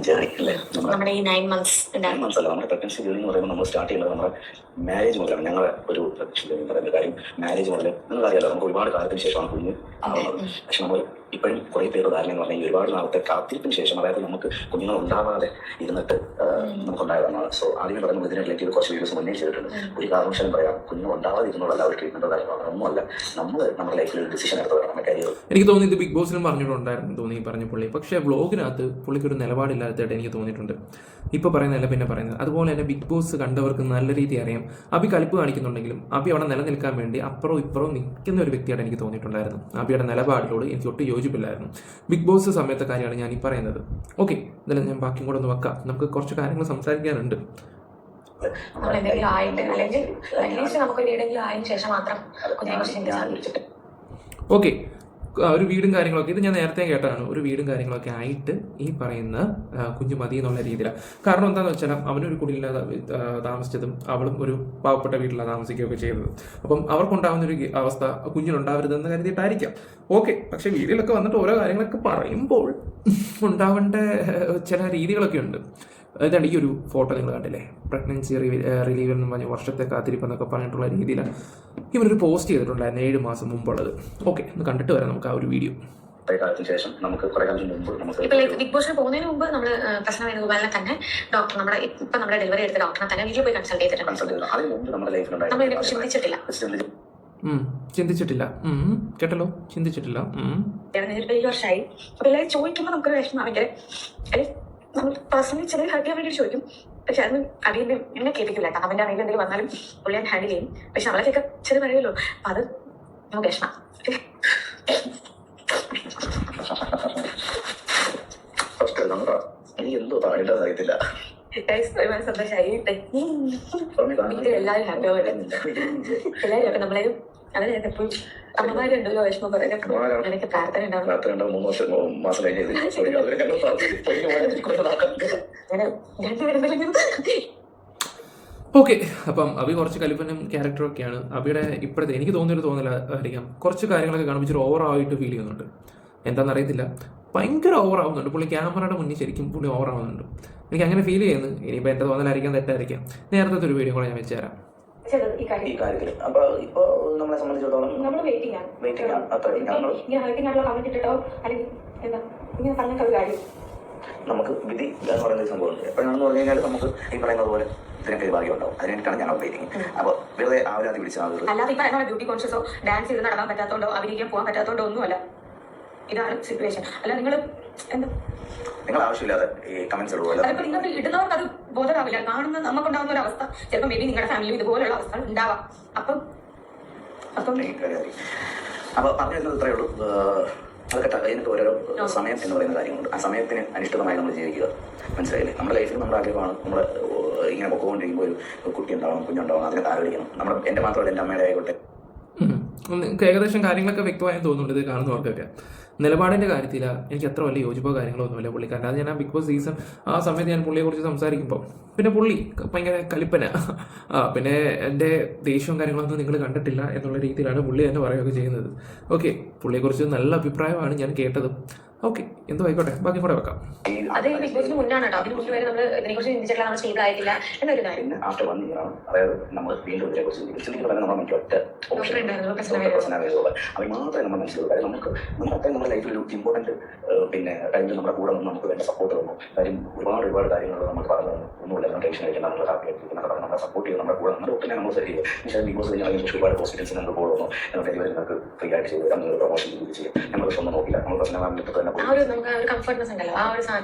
Journey അല്ലേ? നമ്മുടെ ഈ 9 months അല്ല, നമ്മുടെ പ്രഗ്നൻസി ജേർണി എന്ന് പറയുമ്പോൾ നമ്മൾ സ്റ്റാർട്ട് ചെയ്യുന്നത് നമ്മുടെ മാരേജ് മുതലാണ്. ഞങ്ങളുടെ ഒരു പ്രഗ്നൻസി ജേർണി പറയുന്ന കാര്യം മാരേജ് മുതൽ നിങ്ങൾക്ക് അറിയാലോ, നമുക്ക് ഒരുപാട് കാലത്തിന് ശേഷമാണ് കുഞ്ഞ് ആവുന്നത്. പക്ഷെ നമ്മൾ ഇപ്പോഴും കുറേ പേര് ധാരണ എന്ന് പറഞ്ഞാൽ ഈ ഒരുപാട് നാളത്തെ കാത്തിരിപ്പിന് ശേഷം, അതായത് നമുക്ക് കുഞ്ഞുങ്ങൾ ഉണ്ടാവാതെ ഇരുന്നിട്ട് നമുക്കുണ്ടായതാണ്. സോ ആദ്യമേ പറയുമ്പോൾ ഇതിനെ റിലേറ്റ് ചെയ്ത് കുറച്ച് വീഡിയോസ് മുന്നേ ചെയ്തിട്ടുണ്ട്. ഒരു കാരണവശാലും പറയാം, കുഞ്ഞുങ്ങൾ ഉണ്ടാവാതെ ഇരുന്നുള്ളല്ല ഒരു ട്രീറ്റ്മെന്റോ കാര്യങ്ങളോ ഒന്നുമല്ല. നമ്മൾ നമ്മുടെ ലൈഫിൽ ഒരു ഡിസിഷൻ എടുത്തതാണ് നമ്മുടെ കരിയർ. എനിക്ക് തോന്നി ഇത് ബിഗ് ബോസിനും പറഞ്ഞിട്ടുണ്ടായിരുന്നു തോന്നി പറഞ്ഞ പുള്ളി. പക്ഷേ വ്ളോഗിനകത്ത് പുള്ളിക്ക് ഒരു നിലപാടില്ലാത്തതായിട്ട് എനിക്ക് തോന്നിയിട്ടുണ്ട്. ഇപ്പോൾ പറയുന്നതല്ല പിന്നെ പറയുന്നത്. അതുപോലെ തന്നെ ബിഗ് ബോസ് കണ്ടവർക്ക് നല്ല രീതി അറിയാം, അബി കലിപ്പ് കാണിക്കുന്നുണ്ടെങ്കിലും അബി അവിടെ നിലനിൽക്കാൻ വേണ്ടി അപ്പുറവും ഇപ്പുറവും നിൽക്കുന്ന ഒരു വ്യക്തിയായിട്ട് എനിക്ക് തോന്നിയിട്ടുണ്ടായിരുന്നു. അബിയുടെ നിലപാടിനോട് എനിക്ക് ഒട്ടും യോജിപ്പില്ലായിരുന്നു. ബിഗ് ബോസ് സമയത്തെ കാര്യമാണ് ഞാൻ ഈ പറയുന്നത്. ഓക്കെ, എന്തായാലും ഞാൻ ബാക്കിയും കൂടെ ഒന്ന് വെക്കാം. നമുക്ക് കുറച്ച് കാര്യങ്ങൾ സംസാരിക്കാനുണ്ട്. ഓക്കെ, ഒരു വീടും കാര്യങ്ങളൊക്കെ, ഇത് ഞാൻ നേരത്തെ കേട്ടതാണ്. ഒരു വീടും കാര്യങ്ങളൊക്കെ ആയിട്ട് ഈ പറയുന്ന കുഞ്ഞു മതി എന്നുള്ള രീതിയിലാണ്. കാരണം എന്താണെന്ന് വെച്ചാൽ അവനൊരു കുടിയില്ലാതെ താമസിച്ചതും അവളും ഒരു പാവപ്പെട്ട വീട്ടിലാണ് താമസിക്കുകയൊക്കെ ചെയ്തത്. അപ്പം അവർക്കുണ്ടാകുന്നൊരു അവസ്ഥ കുഞ്ഞിനുണ്ടാവരുതെന്ന് കരുതിയിട്ടായിരിക്കാം. ഓക്കെ, പക്ഷെ വീഡിയോയിലൊക്കെ വന്നിട്ട് ഓരോ കാര്യങ്ങളൊക്കെ പറയുമ്പോൾ ഉണ്ടാവേണ്ട ചില രീതികളൊക്കെ ഉണ്ട്. ഇതാണ് ഈ ഒരു ഫോട്ടോ നിങ്ങൾ കണ്ടില്ലേ, പ്രഗ്നൻസി റിലീവ് എന്ന് പറഞ്ഞ വർഷത്തെ കാത്തിരിപ്പ് എന്നൊക്കെ പറഞ്ഞിട്ടുള്ള രീതിയിൽ ഇവരൊരു പോസ്റ്റ് ചെയ്തിട്ടുണ്ടായിരുന്നു 7 മാസം മുമ്പുള്ളത്. ഓക്കെ, ഒന്ന് കണ്ടിട്ട് വരാം നമുക്ക് ആ ഒരു വീഡിയോ. ശേഷം നമുക്ക് ബിഗ് ബോസിന് പോകുന്നതിന് മുമ്പ് നമ്മൾ പ്രശ്നം വേണുഗോപാലിനെ തന്നെ ഡോക്ടർ നമ്മുടെ ഡെലിവറി എടുത്ത ഡോക്ടറെ തന്നെ വീട്ടിൽ പോയി കൺസൾട്ട് ചെയ്തിട്ടുണ്ട്. നമ്മൾ ഇതിനെ ചിന്തിച്ചിട്ടില്ല. കേട്ടല്ലോ, ചിന്തിച്ചിട്ടില്ല. 7 വർഷമായി. അപ്പൊ എല്ലാവരും ചോദിക്കുമ്പോൾ നമുക്കൊരു വിഷമമാണെങ്കിൽ നമ്മൾ പേഴ്സണലി ചില ഹാപ്പി ആവാൻ വേണ്ടി ചോദിക്കും. പക്ഷെ അത് അടിയന്റെ എന്നെ കേൾപ്പിക്കില്ല. അവന്റെ ആണെങ്കിൽ എന്തെങ്കിലും വന്നാലും പുള്ളി ഞാൻ ഹാൻഡിൽ ചെയ്യും. പക്ഷെ നമ്മളൊക്കെ ചെറിയ പറയുമല്ലോ, അപ്പൊ അത് നമുക്ക് വിഷമം. സന്തോഷമായി. എല്ലാവരും ഹാപ്പി ആവട്ടെ. എല്ലാവരും അപ്പൊ നമ്മളെയും അതെ എപ്പോഴും അമ്മമാരുണ്ടല്ലോ വിഷമം പറയാൻ എനിക്ക് പ്രാർത്ഥന ഉണ്ടാവും. ഓക്കെ, അപ്പം അബി കുറച്ച് കലിപ്പനും ക്യാരക്ടറൊക്കെയാണ്. അബിയുടെ ഇപ്പോഴത്തെ എനിക്ക് തോന്നിയൊരു തോന്നലായിരിക്കാം, കുറച്ച് കാര്യങ്ങളൊക്കെ കാണിച്ചിട്ട് ഓവറായിട്ട് ഫീൽ ചെയ്യുന്നുണ്ട്. എന്താണെന്നറിയത്തില്ല, ഭയങ്കര ഓവറാവുന്നുണ്ട് പുള്ളി. ക്യാമറയുടെ മുന്നിൽ ശരിക്കും പുള്ളി ഓവറാവുന്നുണ്ട്. എനിക്ക് അങ്ങനെ ഫീൽ ചെയ്യുന്നു. ഇനിയിപ്പോൾ എൻ്റെ തോന്നലായിരിക്കാം, തെറ്റായിരിക്കാം. നേരത്തെ ഒരു വീഡിയോ കൂടെ ഞാൻ വെച്ചുതരാം. ഈ കാര്യത്തിൽ അപ്പൊ ഇപ്പൊ നമ്മളെ സംബന്ധിച്ചിടത്തോളം നമുക്ക് വിധി എന്ന് പറയുന്ന സംഭവമുണ്ട്. എപ്പോഴാണെന്ന് പറഞ്ഞു കഴിഞ്ഞാൽ നമുക്ക് ഈ പറയുന്നത് പോലെ ഇതിനൊക്കെ ഭാഗ്യം ഉണ്ടാവും. അതിനായിട്ടാണ് ഞാൻ വെയിറ്റിംഗ്. അപ്പൊ വെറുതെ ആവരാതി പിടിച്ച ആളുകൾ അല്ലാതെ ഇപ്പൊ ബ്യൂട്ടി കോൺഷ്യസോ ഡാൻസ് ചെയ്ത് നടക്കാൻ പറ്റാത്തോണ്ടോ അഭിനയിക്കാൻ പോകാൻ പറ്റാത്തോണ്ടോ ഒന്നുമല്ല. ഇതാണ് സിറ്റുവേഷൻ. അല്ല നിങ്ങൾ ആവശ്യമില്ലാതെ ഈ കമന്റ്സ് ചിലപ്പോൾ നിങ്ങൾക്ക് ഇടുന്നവർക്ക് അത് ബോധമാവില്ല. കാണുന്ന നമുക്കുണ്ടാകുന്ന ഒരു അവസ്ഥ ചിലപ്പോൾ മേ ബി നിങ്ങളുടെ ഫാമിലിയിൽ ഇതുപോലുള്ള അവസ്ഥ ഉണ്ടാവാം. അപ്പം പറഞ്ഞു വരുന്നത് ഇത്രയേ ഉള്ളൂ. അതൊക്കെ അതിനൊക്കെ ഓരോ സമയം എന്ന് പറയുന്ന കാര്യങ്ങളുണ്ട്. ആ സമയത്തിന് അനുഷ്ഠിതമായി നമ്മൾ ജീവിക്കുക. മനസ്സിലായില്ലേ? നമ്മുടെ ലൈഫിൽ നമ്മുടെ ആഗ്രഹമാണ് നമ്മൾ ഇങ്ങനെ പൊക്കോണ്ടിരിക്കുമ്പോൾ ഒരു കുട്ടി ഉണ്ടാവണം, കുഞ്ഞുണ്ടാവണം, അതിനെ ആലോചിക്കണം. എൻ്റെ മാത്രമല്ല, എൻ്റെ അമ്മയുടെ ആയിക്കോട്ടെ. ഏകദേശം കാര്യങ്ങളൊക്കെ വ്യക്തമായെന്ന് തോന്നുന്നുണ്ട് ഇത് കാണുന്നവർക്കൊക്കെ. നിലപാടിൻ്റെ കാര്യത്തിൽ എനിക്ക് അത്ര വലിയ യോജിപ്പോ കാര്യങ്ങളോ ഒന്നുമില്ല പുള്ളിക്കാരൻ. അത് ഞാൻ ആ ബിഗ് ബോസ് സീസൺ ആ സമയത്ത് ഞാൻ പുള്ളിയെക്കുറിച്ച് സംസാരിക്കുമ്പോൾ പിന്നെ പുള്ളി ഭയങ്കര കലിപ്പന, പിന്നെ എൻ്റെ ദേഷ്യവും കാര്യങ്ങളൊന്നും നിങ്ങൾ കണ്ടിട്ടില്ല എന്നുള്ള രീതിയിലാണ് പുള്ളി തന്നെ പറയുകയൊക്കെ ചെയ്യുന്നത്. ഓക്കെ, പുള്ളിയെക്കുറിച്ച് നല്ല അഭിപ്രായമാണ് ഞാൻ കേട്ടത്. ഓക്കെ, എന്തോ ആയിക്കോട്ടെ, ബാക്കി കൂടെ വെക്കാം. അത് ബിഗ് ബോസിന് മുന്നാണ് കേട്ടോ. അതിന് മുന്നേ വരെ നമ്മൾ ഇതിനെക്കുറിച്ച് ചിന്തിച്ചിട്ടില്ല, നമ്മൾ സ്റ്റേബിൾ ആയിട്ടില്ല എന്നൊരു കാര്യം. ആഫ്റ്റർ 1 ഇയർ ആണ്, അതായത് നമ്മൾ വീണ്ടും ഇതിനെക്കുറിച്ച് ചിന്തിക്കുന്നത് നമ്മൾ ഒറ്റ അത് മാത്രമേ നമ്മൾ മനസ്സിലാക്കൂ. കാര്യം നമുക്ക് അത്രയും നമ്മുടെ ലൈഫിൽ ഒരു ഇമ്പോർട്ടൻറ്റ് പിന്നെ ടൈമിൽ നമ്മുടെ കൂടെ നിന്ന് നമുക്ക് വേണ്ട സപ്പോർട്ട് തന്നു. കാര്യം ഒരുപാട് കാര്യങ്ങൾ നമുക്ക് പറഞ്ഞു തന്നു. ഒന്നുമില്ല, ടെൻഷൻ ആയിട്ട് നമ്മൾ ഹാപ്പി ആയിട്ട് നമ്മളെ സപ്പോർട്ട് ചെയ്ത് നമ്മുടെ കൂടെ നമ്മുടെ ഒട്ടിനെ നമ്മൾ സെറ്റ് ചെയ്യും. പക്ഷേ ബിഗ് ബോസ് കഴിഞ്ഞാൽ ഒരുപാട് ഹോസ്പിറ്റൽസ് നമുക്ക് പോകുന്നു. നമുക്ക് ഡെലിവറി നിങ്ങൾക്ക് ഫ്രീ ആയിട്ട് ചെയ്ത് തരാം, നിങ്ങൾ പ്രൊമോഷൻ ചെയ്ത് ചെയ്യാം. നമ്മൾ പക്ഷെ ഒന്നും നോക്കില്ല, നമ്മൾ പ്രശ്നമാകുമ്പോൾ തന്നെ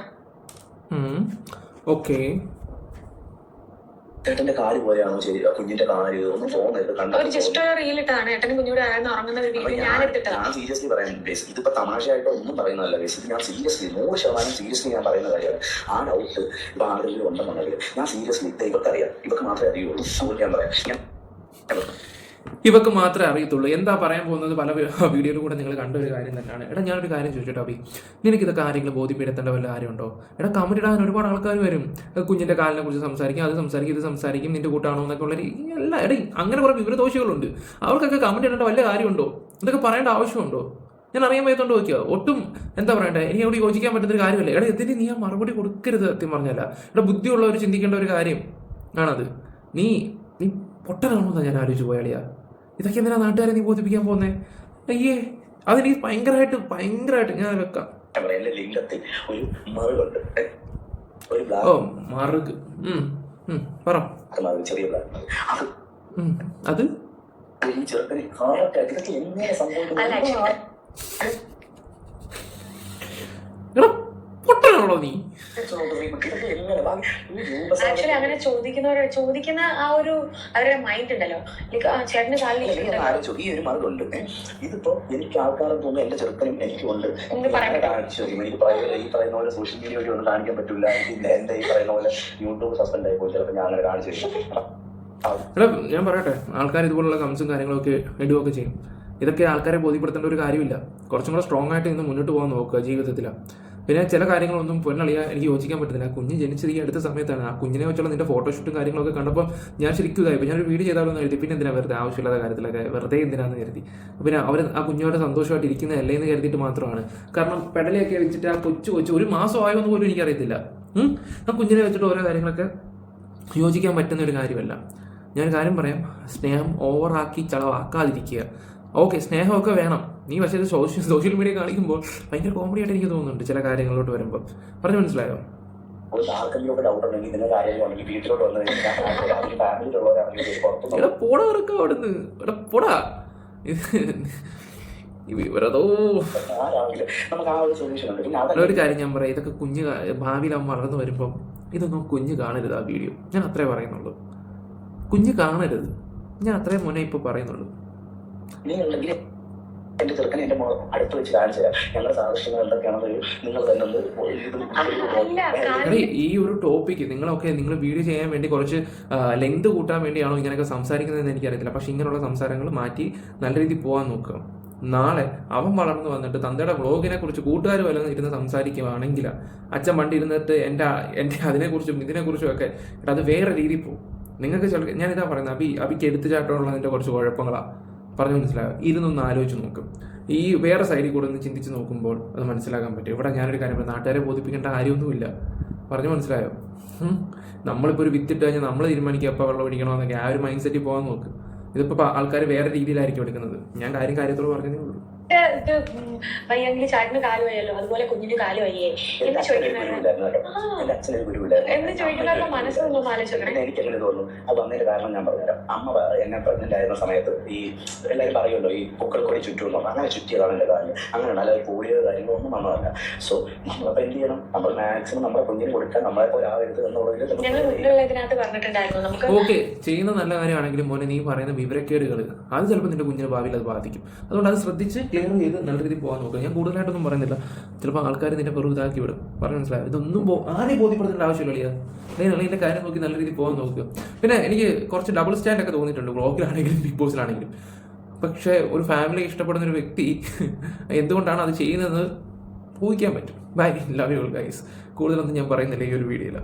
ഓക്കെ. ഏട്ടന്റെ കാല് പോലെയാണോ ശരി, കുഞ്ഞിന്റെ കാല് ഒന്നും തോന്നരുത്. ഞാൻ സീരിയസ്ലി പറയാൻ ബേസ് ഇതിപ്പോ തമാശയായിട്ടോ ഒന്നും പറയുന്നതല്ല. ബേസ് ഇത് ഞാൻ സീരിയസ്ലി 100% സീരിയസ്ലി ഞാൻ പറയുന്ന കാര്യമാണ്. ആ ഡൗട്ട് ഇപ്പൊ ആരെങ്കിലും ഉണ്ടെന്നുണ്ടെങ്കിൽ ഞാൻ സീരിയസ്ലി ഇവർക്കറിയാം, ഇവർക്ക് മാത്രമേ അറിയുള്ളൂ. അതുകൊണ്ട് ഞാൻ പറയാം, ഇവക്ക് മാത്രമേ അറിയത്തുള്ളൂ. എന്താ പറയാൻ പോകുന്നത് പല വീഡിയോയിൽ കൂടെ നിങ്ങൾ കണ്ട ഒരു കാര്യം തന്നെയാണ്. എടാ, ഞാനൊരു കാര്യം ചോദിച്ചോട്ടോ അബി, നിനക്കിതൊക്കെ ആരെങ്കിലും ബോധ്യപ്പെടുത്തേണ്ട വല്ല കാര്യമുണ്ടോ? എടാ, കമന്റ് ഇടാൻ ഒരുപാട് ആൾക്കാർ വരും. കുഞ്ഞിൻ്റെ കാലിനെ കുറിച്ച് സംസാരിക്കും, അത് സംസാരിക്കും, ഇത് സംസാരിക്കും, നിന്റെ കൂട്ടാണോ എന്നൊക്കെ ഉള്ള എല്ലാ അങ്ങനെ കുറേ വിവരദോഷികളുണ്ട്. അവർക്കൊക്കെ കമന്റ് ഇടേണ്ട വല്ല കാര്യമുണ്ടോ? ഇതൊക്കെ പറയേണ്ട ആവശ്യമുണ്ടോ? ഞാൻ അറിയാൻ വയ്യത്തോണ്ട് നോക്കിയോ, ഒട്ടും എന്താ പറയണ്ടേ, എനിക്ക് അവിടെ യോജിക്കാൻ പറ്റുന്ന ഒരു കാര്യമല്ലേ. എടാ എന്തിന് നീ ആ മറുപടി കൊടുക്കരുത്, സത്യം പറഞ്ഞല്ല. ഇവിടെ ബുദ്ധിയുള്ളവർ ചിന്തിക്കേണ്ട ഒരു കാര്യം ആണത്. നീ നീ പൊട്ടനാണോന്നാ ഞാൻ ആലോചിച്ച് പോയാളിയാ. ഇതൊക്കെ എന്തിനാ നാട്ടുകാരെ നീ ബോധിപ്പിക്കാൻ പോകുന്നേ? അയ്യേ, അതെനിക്ക് ഭയങ്കരമായിട്ട് ഞാൻ വെക്കാം. എന്റെ ലിംഗത്തിൽ ഒരു മറുകുണ്ട്, ഒരു ഓ മറുക്, പറ. ചെറിയ അത് ഈ ചെറുക്കന് ഹാർട്ടായിട്ട് ഇതൊക്കെ എങ്ങനെ സംഭവിക്കുന്നു? എടാ പൊട്ടനാണോ നീ? ആക്ച്വലി അങ്ങനെ ചോദിക്കുന്ന ആ ഒരു അവരുടെ മൈൻഡ് ഉണ്ടല്ലോ, ചേട്ടന് ഈ ഒരു മറുകുണ്ട്. ഇതിപ്പോ എനിക്ക് ആൾക്കാരെ തോന്നുന്നു എന്റെ ചെറുക്കനും എനിക്കുണ്ട്. എനിക്ക് ഈ പറയുന്ന പോലെ സോഷ്യൽ മീഡിയ വഴി ഒന്നും കാണിക്കാൻ പറ്റില്ല. എന്റെ ഈ പറയുന്ന പോലെ യൂട്യൂബ് സസ്പെൻഡ് ആയി പോയി ചിലപ്പോൾ ഞാൻ അങ്ങനെ കാണിച്ചു. എടാ ഞാൻ പറയട്ടെ, ആൾക്കാർ ഇതുപോലുള്ള കമൻസും കാര്യങ്ങളൊക്കെ ഇടുകയൊക്കെ ചെയ്യും. ഇതൊക്കെ ആൾക്കാരെ ബോധ്യപ്പെടുത്തേണ്ട ഒരു കാര്യമില്ല. കുറച്ചും കൂടെ സ്ട്രോങ് ആയിട്ട് ഇന്ന് മുന്നോട്ട് പോകാൻ നോക്കുക ജീവിതത്തിലാണ്. പിന്നെ ചില കാര്യങ്ങളൊന്നും പൊന്നളിയാ എനിക്ക് യോജിക്കാൻ പറ്റുന്നില്ല. ആ കുഞ്ഞ് ജനിച്ചത് ഈ അടുത്ത സമയത്താണ്. ആ കുഞ്ഞിനെ വെച്ചുള്ള നിന്റെ ഫോട്ടോഷൂട്ടും കാര്യങ്ങളൊക്കെ കണ്ടപ്പോൾ ഞാൻ ശരിക്കും ഇതായി. ഞാനൊരു വീഡിയോ ചെയ്താലോന്ന് കരുതി. പിന്നെ എന്തിനാ വെറുതെ ആവശ്യമില്ലാത്ത കാര്യത്തിലൊക്കെ വെറുതെ എന്തിനാന്ന് കരുതി. പിന്നെ അവർ ആ കുഞ്ഞോട് സന്തോഷമായിട്ട് ഇരിക്കുന്നതല്ലേ എന്ന് കരുതിയിട്ട് മാത്രമാണ്. കാരണം പെടലയൊക്കെ വെച്ചിട്ട് ആ കൊച്ചു ഒരു മാസം ആയോ എന്ന് പോലും എനിക്കറിയത്തില്ല. ആ കുഞ്ഞിനെ വെച്ചിട്ട് ഓരോ കാര്യങ്ങളൊക്കെ യോജിക്കാൻ പറ്റുന്ന ഒരു കാര്യമല്ല. ഞാനൊരു കാര്യം പറയാം, സ്നേഹം ഓവറാക്കി ചളവാക്കാതിരിക്കുക. ഓക്കെ, സ്നേഹമൊക്കെ വേണം. നീ പക്ഷേ ഇത് സോഷ്യൽ മീഡിയ കാണിക്കുമ്പോൾ ഭയങ്കര കോമഡി ആയിട്ട് എനിക്ക് തോന്നുന്നുണ്ട് ചില കാര്യങ്ങളിലോട്ട് വരുമ്പോൾ. പറഞ്ഞു മനസ്സിലായോ? എടാ പോടാ ഇറക്കാം അവിടുന്ന്, എടാ പോടാ. ഒരു കാര്യം ഞാൻ പറയാം, ഇതൊക്കെ കുഞ്ഞ് ഭാവിയിൽ അവൻ വളർന്നു വരുമ്പം ഇതൊന്നും കുഞ്ഞ് കാണരുത് ആ വീഡിയോ. ഞാൻ അത്രേ പറയുന്നുള്ളൂ. കുഞ്ഞ് കാണരുത്, ഞാൻ അത്രയും മുന്നേ ഇപ്പൊ പറയുന്നുള്ളൂ. എന്റെ ചെറുക്കനെ എന്റെ അടുത്ത് വെച്ച് കാണിച്ചു തരാം. ഞങ്ങളുടെ സാദൃശ്യങ്ങൾ എന്തൊക്കെയാണെന്ന് നിങ്ങൾ തന്നെ ഈ ഒരു ടോപ്പിക്ക് നിങ്ങൾ വീഡിയോ ചെയ്യാൻ വേണ്ടി കുറച്ച് ലെങ്ത് കൂട്ടാൻ വേണ്ടിയാണോ ഇങ്ങനെയൊക്കെ സംസാരിക്കുന്നതെന്ന് എനിക്കറിയത്തില്ല. പക്ഷെ ഇങ്ങനെയുള്ള സംസാരങ്ങൾ മാറ്റി നല്ല രീതിയിൽ പോകാൻ നോക്കുക. നാളെ അവൻ വളർന്നു വന്നിട്ട് തന്തയുടെ വ്ളോഗിനെ കുറിച്ച് കൂട്ടുകാർ വല്ലതും ഇരുന്ന് സംസാരിക്കുകയാണെങ്കിൽ അച്ഛൻ പണ്ട് ഇരുന്നിട്ട് എൻ്റെ അതിനെക്കുറിച്ചും ഇതിനെക്കുറിച്ചും ഒക്കെ അത് വേറെ രീതിയിൽ പോകും. നിങ്ങൾക്ക് ഞാനിതാ പറയുന്നത്, അബിക്ക് എടുത്തുചാട്ടമുള്ളതിൻ്റെ കുറച്ച് കുഴപ്പങ്ങളാണ്. പറഞ്ഞു മനസ്സിലാകും. ഇരുന്നൊന്ന് ആലോചിച്ച് നോക്കും. ഈ വേറെ സൈഡിൽ കൂടെ ഒന്ന് ചിന്തിച്ച് നോക്കുമ്പോൾ അത് മനസ്സിലാക്കാൻ പറ്റും. ഇവിടെ ഞാനൊരു കാര്യം പറയാം, നാട്ടുകാരെ ബോധിപ്പിക്കേണ്ട കാര്യമൊന്നുമില്ല. പറഞ്ഞു മനസ്സിലായോ? നമ്മളിപ്പോൾ ഒരു വിത്തിട്ട് കഴിഞ്ഞാൽ നമ്മൾ തീരുമാനിക്കുക എപ്പോൾ വെള്ളം ഒഴിക്കണമെന്നൊക്കെ. ആ ഒരു മൈൻഡ് സെറ്റിൽ പോകാൻ നോക്ക്. ഇതിപ്പോൾ ആൾക്കാർ വേറെ രീതിയിലായിരിക്കും എടുക്കുന്നത്. ഞാൻ കാര്യത്തോട് പറഞ്ഞതേ ഉള്ളൂ. വയ്യെങ്കിൽ ചാട്ടിന് കാല് വയ്യല്ലോ, അതുപോലെ കുഞ്ഞിന് കാല് വയ്യേ എന്ന് ചോദിക്കുന്നവരുടെ മനസ്സൊന്നും ആലോചിക്കണം. എനിക്കെങ്ങനെ തോന്നുന്നു അത് വന്നതിന് കാരണം ഞാൻ പറഞ്ഞുതരാം. അമ്മ എന്നെ പ്രഗ്നന്റ് ആയിരുന്ന സമയത്ത് ഈ എല്ലാവരും പറയുമല്ലോ ഈ പൂക്കൾക്കൊടി ചുറ്റും അങ്ങനെ ചുറ്റിയതാണ് എൻ്റെ കാര്യം. അങ്ങനെയാണ്, അല്ലാതെ കൂടിയ കാര്യങ്ങളൊന്നും വന്നതല്ല. സോ നമ്മളപ്പോൾ എന്ത് ചെയ്യണം? നമ്മൾ മാക്സിമം നമ്മുടെ കുഞ്ഞിന് കൊടുക്കാൻ നമ്മളെ പോലെ ആവരുത് എന്നുള്ളതിൽ ഓക്കെ. ചെയ്യുന്ന നല്ല കാര്യമാണെങ്കിലും മോനെ നീ പറയുന്ന വിവരക്കേടുകൾ അത് ചിലപ്പോൾ നിന്റെ കുഞ്ഞിന്റെ ഭാവിയിൽ അത് ബാധിക്കും. അതുകൊണ്ട് അത് ശ്രദ്ധിച്ച് ക്ലിയർ ചെയ്ത് നല്ല രീതിയിൽ പോകാൻ നോക്കുക. ഞാൻ കൂടുതലായിട്ടൊന്നും പറയുന്നില്ല. ചിലപ്പോൾ ആൾക്കാർ നിന്നെ വെറുതെ ഇതാക്കി വിടും. പറഞ്ഞു മനസ്സിലാവും. ഇതൊന്നും ആരെയും ബോധ്യപ്പെടുത്തേണ്ട ആവശ്യമില്ല. അല്ലെങ്കിൽ ഇതിന്റെ കാര്യം നോക്കി നല്ല രീതിയിൽ പോകാൻ നോക്കുക. പിന്നെ എനിക്ക് കുറച്ച് ഡബിൾ സ്റ്റാൻഡ് ഒക്കെ തോന്നിയിട്ടുണ്ട് വ്ളോഗിലാണെങ്കിലും ബിഗ് ബോസിലാണെങ്കിലും. പക്ഷേ ഒരു ഫാമിലി ഇഷ്ടപ്പെടുന്ന ഒരു വ്യക്തി എന്തുകൊണ്ടാണ് അത് ചെയ്യുന്നത് ഊഹിക്കാൻ പറ്റും. Bye, love you guys. കൂടുതലൊന്നും ഞാൻ പറയുന്നില്ല ഈ ഒരു വീഡിയോയിൽ.